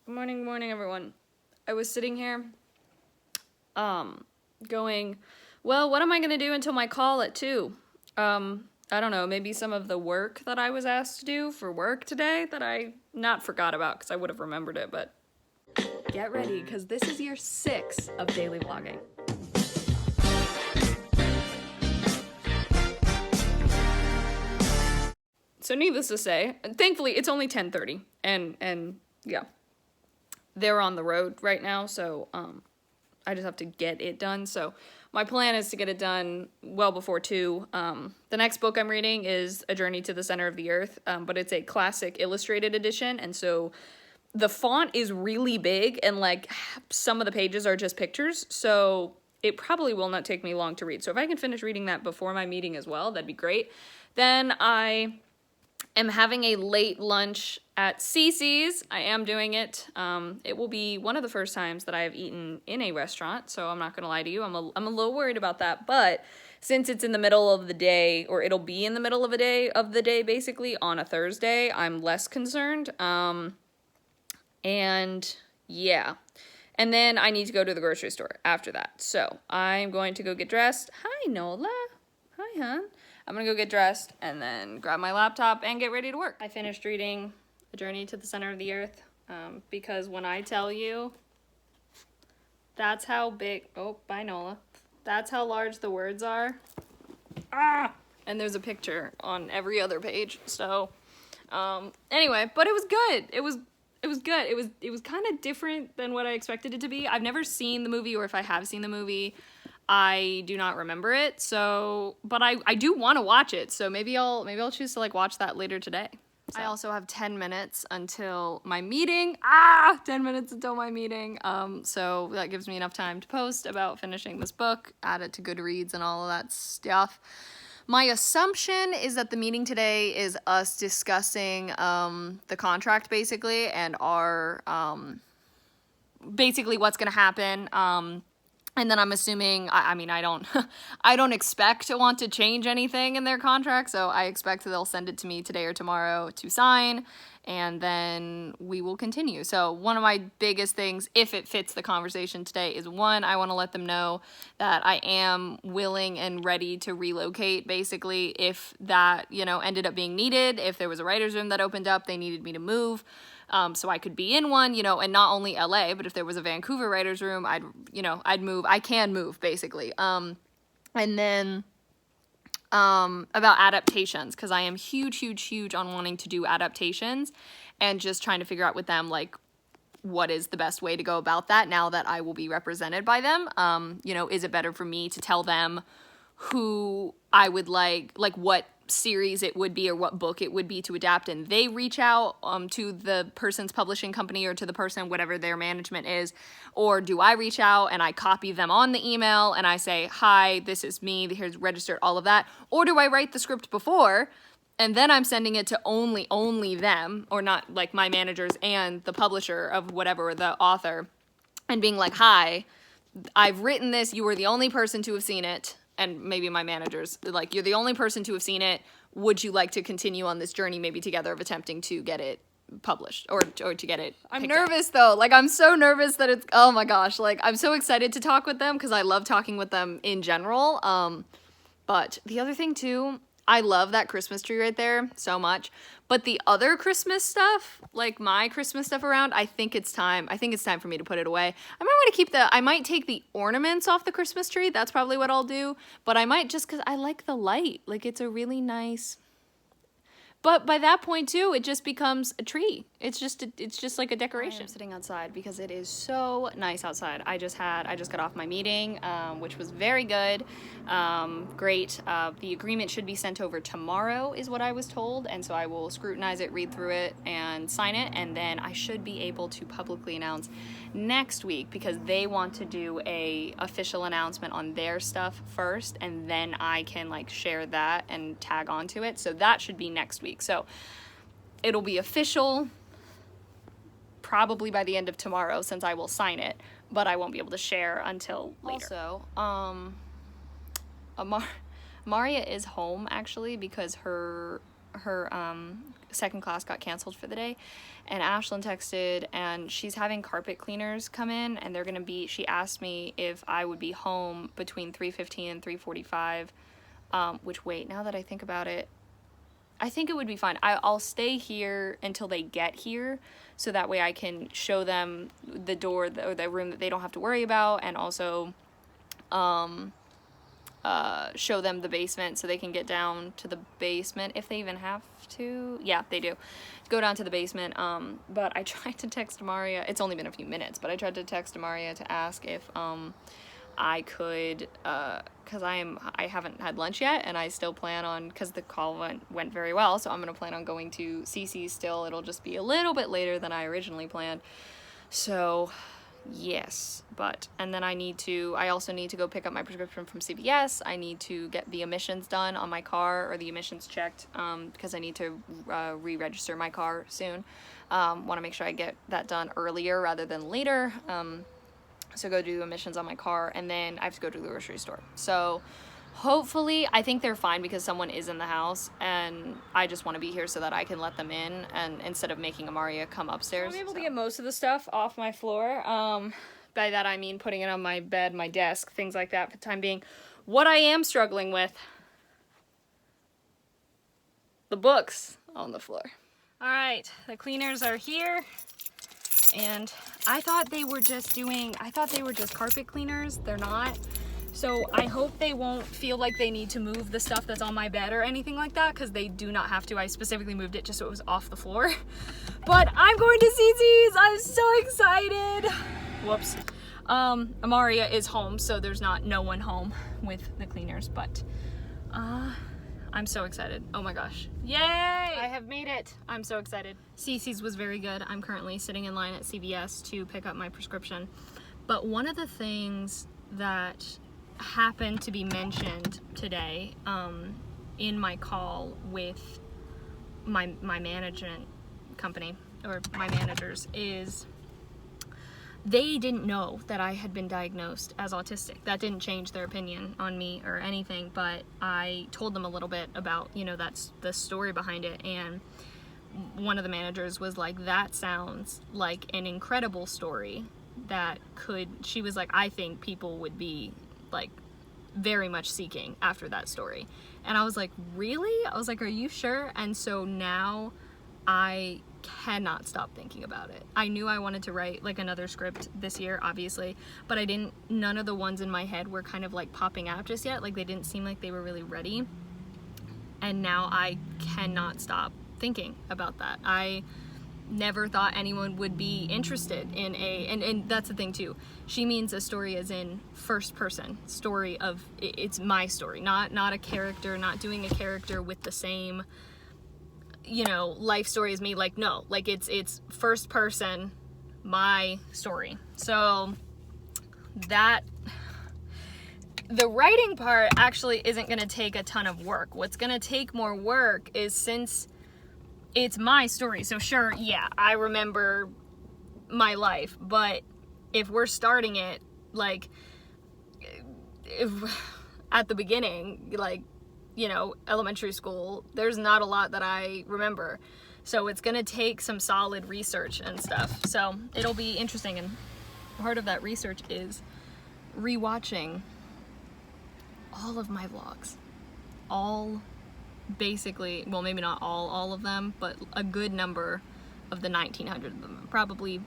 Good morning, everyone. I was sitting here, going, well, what am I gonna do until my call at 2? I don't know, maybe some of the work that I was asked to do for work today that I not forgot about because I would have remembered it, but get ready because this is year 6 of daily vlogging. So needless to say, thankfully it's only 10:30 and yeah. They're on the road right now, so I just have to get it done. So my plan is to get it done well before 2. The next book I'm reading is A Journey to the Center of the Earth, but it's a classic illustrated edition, and so the font is really big, and like some of the pages are just pictures, so it probably will not take me long to read. So if I can finish reading that before my meeting as well, that'd be great. Then I am having a late lunch at Cece's. I am doing it. It will be one of the first times that I have eaten in a restaurant, so I'm not gonna lie to you. I'm a little worried about that, but since it's in the middle of the day, or it'll be in the middle of the day basically on a Thursday, I'm less concerned. And yeah. And then I need to go to the grocery store after that. So I'm going to go get dressed. Hi, Nola. Hi, hon. I'm gonna go get dressed and then grab my laptop and get ready to work. I finished reading A Journey to the Center of the Earth because when I tell you that's how big, oh, bye Nola. That's how large the words are. And there's a picture on every other page. So anyway, but it was good. It was good. It was kind of different than what I expected it to be. I've never seen the movie, or if I have seen the movie, I do not remember it. So, but I do want to watch it. So maybe I'll choose to like watch that later today. So. I also have 10 minutes until my meeting. 10 minutes until my meeting. So that gives me enough time to post about finishing this book, add it to Goodreads and all of that stuff. My assumption is that the meeting today is us discussing the contract basically, and our basically what's gonna happen. And then I'm assuming, I mean, I don't expect to want to change anything in their contract, so I expect that they'll send it to me today or tomorrow to sign, and then we will continue. So one of my biggest things, if it fits the conversation today, is one, I want to let them know that I am willing and ready to relocate, basically, if that, ended up being needed. If there was a writer's room that opened up, they needed me to move. So I could be in one, and not only LA, but if there was a Vancouver writer's room, I'd move. I can move, basically. And then about adaptations, because I am huge on wanting to do adaptations and just trying to figure out with them, like, what is the best way to go about that now that I will be represented by them. Is it better for me to tell them who I would like what series it would be or what book it would be to adapt, and they reach out to the person's publishing company or to the person, whatever their management is, or do I reach out and I copy them on the email and I say, hi, this is me, here's registered, all of that, or do I write the script before and then I'm sending it to only them, or not, like my managers and the publisher of whatever, the author, and being like, hi, I've written this, you were the only person to have seen it, and maybe my managers, like, you're the only person to have seen it, would you like to continue on this journey maybe together of attempting to get it published or to get it I'm nervous though, like I'm so nervous that it's, oh my gosh, like I'm so excited to talk with them because I love talking with them in general. But the other thing too, I love that Christmas tree right there so much, but the other Christmas stuff, like my Christmas stuff around, I think it's time for me to put it away. I might want to I might take the ornaments off the Christmas tree, that's probably what I'll do, but I might, just because I like the light, like it's a really nice, but by that point too, it just becomes a tree. It's just like a decoration. I'm sitting outside because it is so nice outside. I just got off my meeting, which was very good, great. The agreement should be sent over tomorrow is what I was told, and so I will scrutinize it, read through it, and sign it, and then I should be able to publicly announce next week, because they want to do a official announcement on their stuff first, and then I can like share that and tag onto it. So that should be next week. So it'll be official probably by the end of tomorrow, since I will sign it, but I won't be able to share until later. Also, Maria is home actually because her her second class got canceled for the day, and Ashlyn texted, and she's having carpet cleaners come in, and they're gonna be, she asked me if I would be home between 3:15 and 3:45, which, wait, now that I think about it, I think it would be fine. I'll stay here until they get here, so that way I can show them the door or the room that they don't have to worry about, and also show them the basement so they can get down to the basement if they even have to. Yeah, they do. Go down to the basement. But I tried to text Amaria. It's only been a few minutes, but I tried to text Amaria to ask if I could, because I haven't had lunch yet, and I still plan on, because the call went very well, so I'm gonna plan on going to CC's still. It'll just be a little bit later than I originally planned. So yes, but, and then I also need to go pick up my prescription from CVS. I need to get the emissions done on my car, or the emissions checked, because I need to re-register my car soon. Want to make sure I get that done earlier rather than later. So go do emissions on my car, and then I have to go to the grocery store. So hopefully, I think they're fine because someone is in the house, and I just want to be here so that I can let them in, and instead of making Amaria come upstairs. I'm able to get most of the stuff off my floor. By that I mean putting it on my bed, my desk, things like that for the time being. What I am struggling with, the books on the floor. All right, the cleaners are here. And I thought they were just carpet cleaners. They're not. So I hope they won't feel like they need to move the stuff that's on my bed or anything like that, because they do not have to. I specifically moved it just so it was off the floor. But I'm going to CC's. I'm so excited. Whoops. Amaria is home, so there's no one home with the cleaners, but I'm so excited. Oh my gosh. Yay! I have made it. I'm so excited. CC's was very good. I'm currently sitting in line at CVS to pick up my prescription. But one of the things that happened to be mentioned today in my call with my management company, or my managers, is they didn't know that I had been diagnosed as autistic. That didn't change their opinion on me or anything, but I told them a little bit about, that's the story behind it, and one of the managers was like, that sounds like an incredible story that she was like, I think people would be like very much seeking after that story. And I was like, really? I was like, are you sure? And so now I cannot stop thinking about it. I knew I wanted to write like another script this year, obviously, but none of the ones in my head were kind of like popping out just yet. Like they didn't seem like they were really ready. And now I cannot stop thinking about that. I never thought anyone would be interested in and that's the thing too. She means a story as in first person story of, it's my story, not a character, not doing a character with the same life story as me. Like, no, like it's first person, my story. So that, the writing part actually isn't going to take a ton of work. What's going to take more work is, since it's my story, so sure, yeah, I remember my life, but if we're starting it like if at the beginning, like, elementary school, there's not a lot that I remember. So it's gonna take some solid research and stuff. So it'll be interesting, and part of that research is rewatching all of my vlogs. All, basically, well, maybe not all of them, but a good number of the 1900 of them. Probably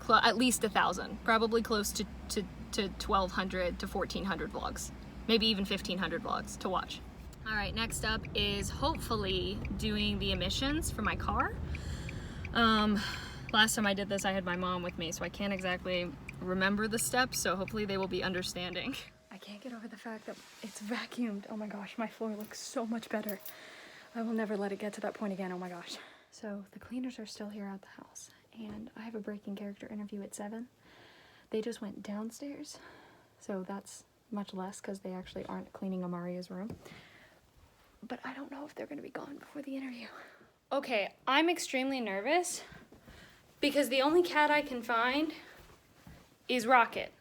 at least 1,000. Probably close to 1,200 to 1,400 vlogs. Maybe even 1,500 vlogs to watch. All right, next up is hopefully doing the emissions for my car. Last time I did this, I had my mom with me, so I can't exactly remember the steps, so hopefully they will be understanding. I can't get over the fact that it's vacuumed. Oh my gosh, my floor looks so much better. I will never let it get to that point again, oh my gosh. So the cleaners are still here at the house, and I have a breaking character interview at 7. They just went downstairs, so that's much less because they actually aren't cleaning Amaria's room. But I don't know if they're gonna be gone before the interview. Okay, I'm extremely nervous because the only cat I can find is Rocket.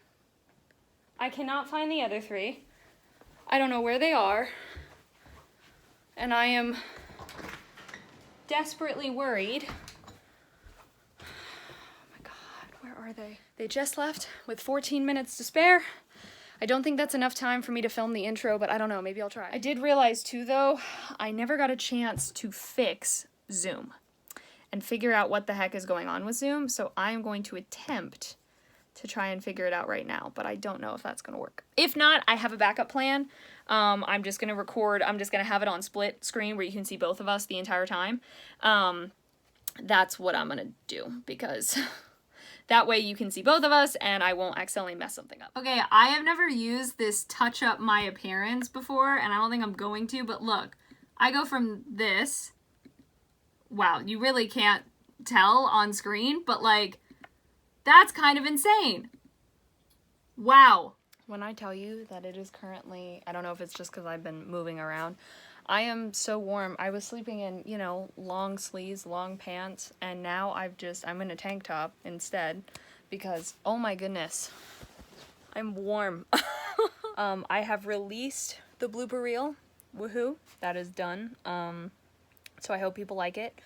I cannot find the other 3. I don't know where they are. And I am desperately worried. Oh my God, where are they? They just left with 14 minutes to spare. I don't think that's enough time for me to film the intro, but I don't know, maybe I'll try. I did realize too though, I never got a chance to fix Zoom and figure out what the heck is going on with Zoom, so I'm going to attempt to try and figure it out right now, but I don't know if that's gonna work. If not, I have a backup plan. I'm just gonna have it on split screen where you can see both of us the entire time. That's what I'm gonna do, because that way you can see both of us and I won't accidentally mess something up. Okay, I have never used this touch up my appearance before, and I don't think I'm going to, but look, I go from this, wow, you really can't tell on screen, but like, that's kind of insane. Wow. When I tell you that it is currently, I don't know if it's just because I've been moving around, I am so warm. I was sleeping in, you know, long sleeves, long pants, and now I'm in a tank top instead because, oh my goodness, I'm warm. I have released the blooper reel. Woohoo. That is done. So I hope people like it.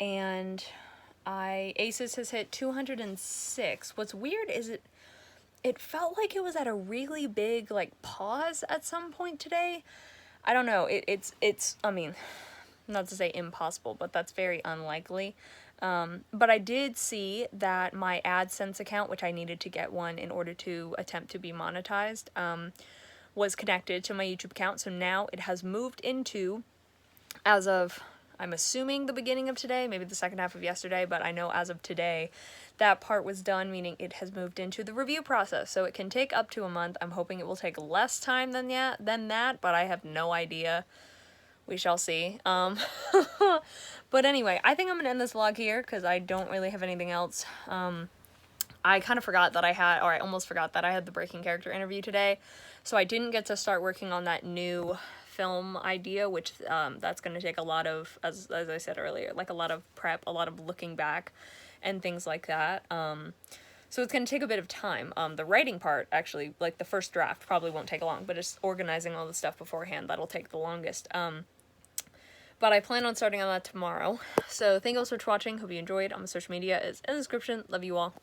And Aces has hit 206. What's weird is it felt like it was at a really big, like, pause at some point today. I don't know, it's, I mean, not to say impossible, but that's very unlikely. But I did see that my AdSense account, which I needed to get one in order to attempt to be monetized, was connected to my YouTube account. So now it has moved into, as of, I'm assuming the beginning of today, maybe the second half of yesterday, but I know as of today, that part was done, meaning it has moved into the review process. So it can take up to a month. I'm hoping it will take less time than that, but I have no idea. We shall see. But anyway, I think I'm gonna end this vlog here because I don't really have anything else. I kind of forgot that I almost forgot that I had the Breaking Character interview today, so I didn't get to start working on that new film idea, which that's going to take a lot of, as I said earlier, like a lot of prep, a lot of looking back and things like that. So it's going to take a bit of time. The writing part, actually, like the first draft probably won't take long, but just organizing all the stuff beforehand, that'll take the longest. But I plan on starting on that tomorrow. So thank you all so much for watching. Hope you enjoyed. On my social media is in the description. Love you all.